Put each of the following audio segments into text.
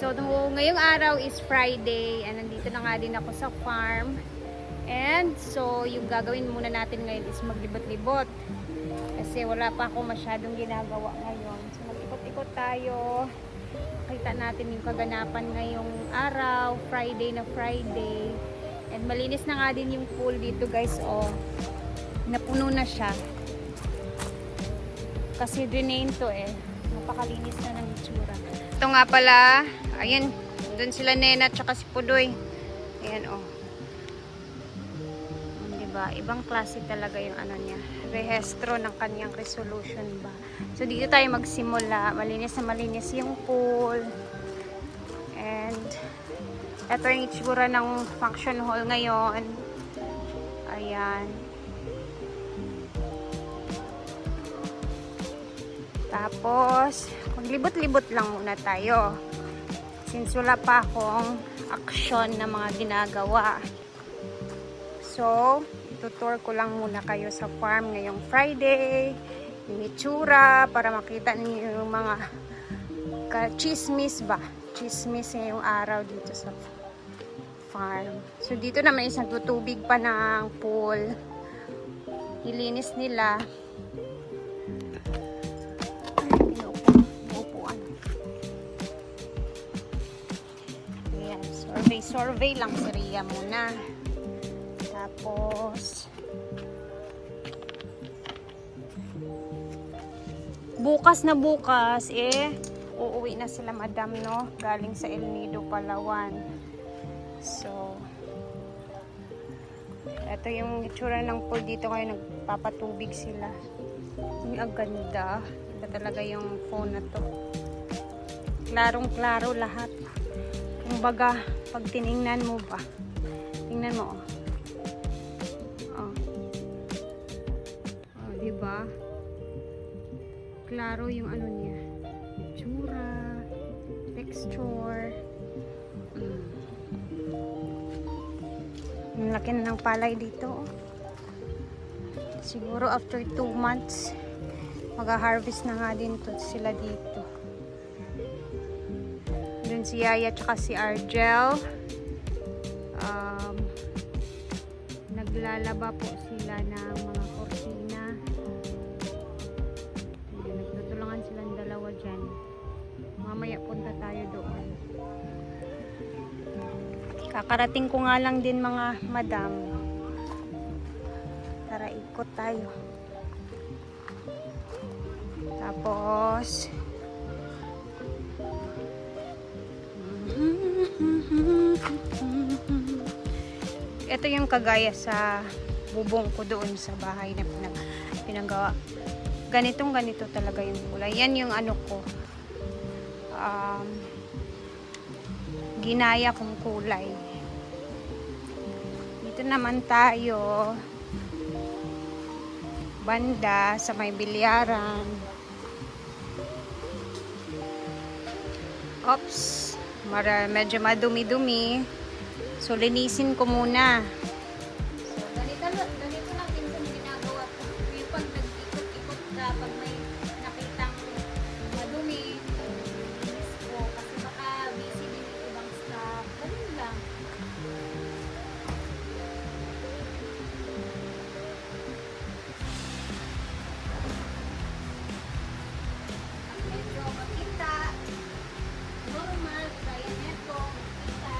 So, ngayong araw is Friday and nandito na nga din ako sa farm. And so, yung gagawin muna natin ngayon is maglibot-libot. Kasi wala pa ako masyadong ginagawa ngayon. So, mag-ikot-ikot tayo. Makita natin yung kaganapan ngayong araw, Friday na Friday. And malinis na nga din yung pool dito guys. Oh, napuno na siya. Kasi drain to eh. Napakalinis na ng itsura. Ito nga pala, ayan, doon sila Nena at saka si Pudoy. Ayan oh. Diba? Ibang klase talaga yung ano niya. Rehestro ng kanyang resolution ba. So dito tayo magsimula. Malinis na malinis yung pool. And ito yung itsura ng function hall ngayon. Ayan. Tapos, maglibot-libot lang muna tayo. Since wala pa akong action na mga ginagawa. So, tutur ko lang muna kayo sa farm ngayong Friday. Yung itsura para makita niyo yung mga chismis ba? Chismis ngayong araw dito sa farm. So, dito naman isang tutubig pa ng pool. Ilinis nila. Upuan. Ayan, survey lang si Ria muna. Tapos bukas na bukas uuwi na sila madam no, galing sa El Nido, Palawan. So ito yung itsura ng pool dito ngayon, nagpapatubig sila. Ang ganda. Iba talaga yung phone na to. Klarong klaro lahat. Kumbaga pag tiningnan mo ba, tingnan mo diba? Klaro yung ano niya. Itsura, texture. Ang laki na ng palay dito. Siguro after 2 months, mag-harvest na nga din to sila dito. Dun si Yaya tsaka si Argel. Naglalaba po sila ng mga kortina. Nagtutulungan silang dalawa dyan. Mamaya punta tayo doon. Kakarating ko nga lang din mga madam. Tara, ikot tayo. Tapos ito yung kagaya sa bubong ko doon sa bahay na pinagawa. Ganito talaga yung kulay. Yan yung ano ko. Ginaya kong kulay. Dito naman tayo. Banda sa may bilyaran. Oops. Medyo madumi-dumi. So, linisin ko muna. So, ganito lang minsan ginagawa ko. Yung pag nag-ikot-ikot ka, pag may nakitang madumi, linis ko. Kasi baka busy din yung ibang staff. Ganun lang. Medyo makita. Normal. Kaya neto. Makita.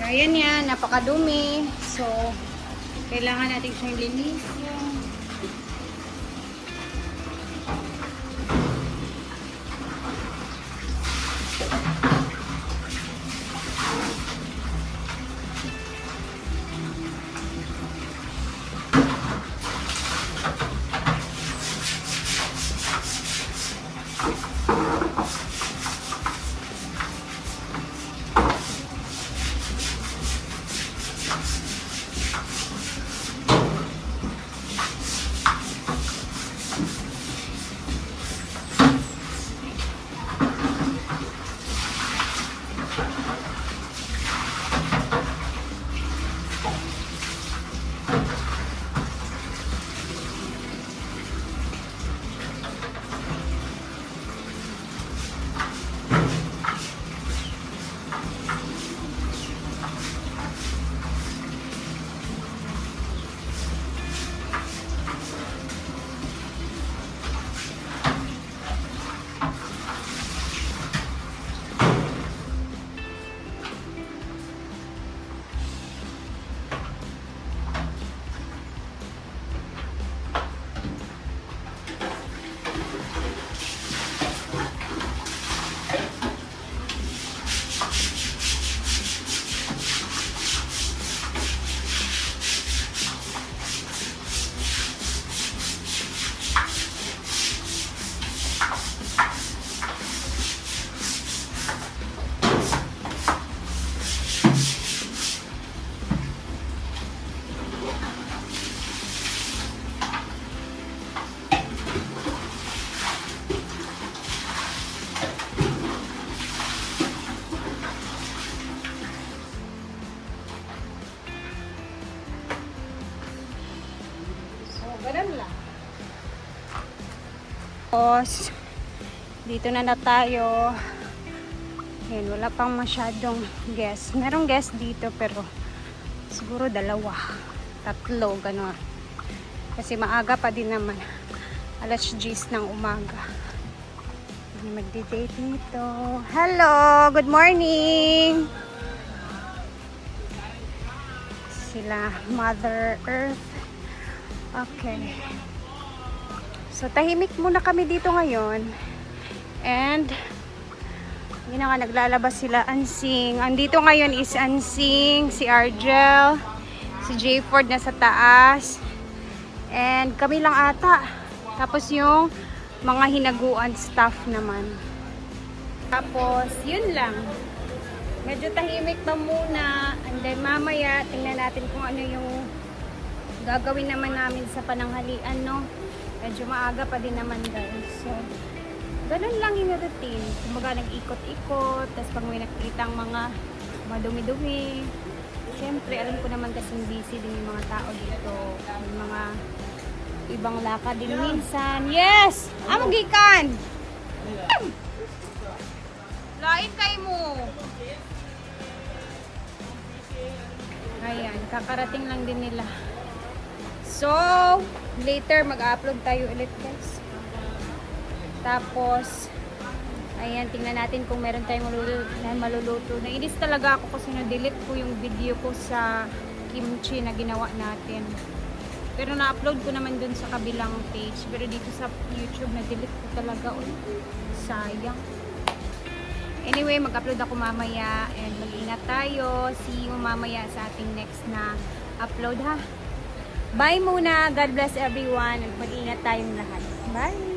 ayan yan, napakadumi. So, kailangan natin siyang linisin. Ganun lang. Tapos, dito na tayo. Ayan, wala pang masyadong guest. Merong guest dito pero siguro 2, 3, gano'n. Kasi maaga pa din naman. 10:00 ng umaga. Magdi-date nito. Hello! Good morning! Sila Mother Earth. Okay. So, tahimik muna kami dito ngayon. And, yun na nga, naglalabas sila. Ansing. Andito ngayon is Ansing, si Argel, si Jayford nasa taas. And, kami lang ata. Tapos yung mga hinaguan staff naman. Tapos, yun lang. Medyo tahimik pa muna. And then, mamaya, tingnan natin kung ano yung gagawin naman namin sa pananghalian, no? Medyo maaga pa din naman, guys. So, ganun lang yung routine. Kumbaga, nag-ikot-ikot, tapos pag may nakikita ang mga madumi-dumi. Siyempre, alam ko naman kasing busy din yung mga tao dito. May mga ibang lakad din minsan. Yes! Amugikan! Lain kayo mo! Ayan, kakarating lang din nila. So, later mag-upload tayo ulit, guys. Tapos, ayan, tingnan natin kung meron tayong maluluto. Nainis talaga ako kasi na-delete ko yung video ko sa kimchi na ginawa natin. Pero na-upload ko naman dun sa kabilang page. Pero dito sa YouTube, na-delete ko talaga. Sayang. Anyway, mag-upload ako mamaya and mag-ingat tayo. See you mamaya sa ating next na upload, ha? Bye muna. God bless everyone. Mag-ingat tayong lahat. Bye!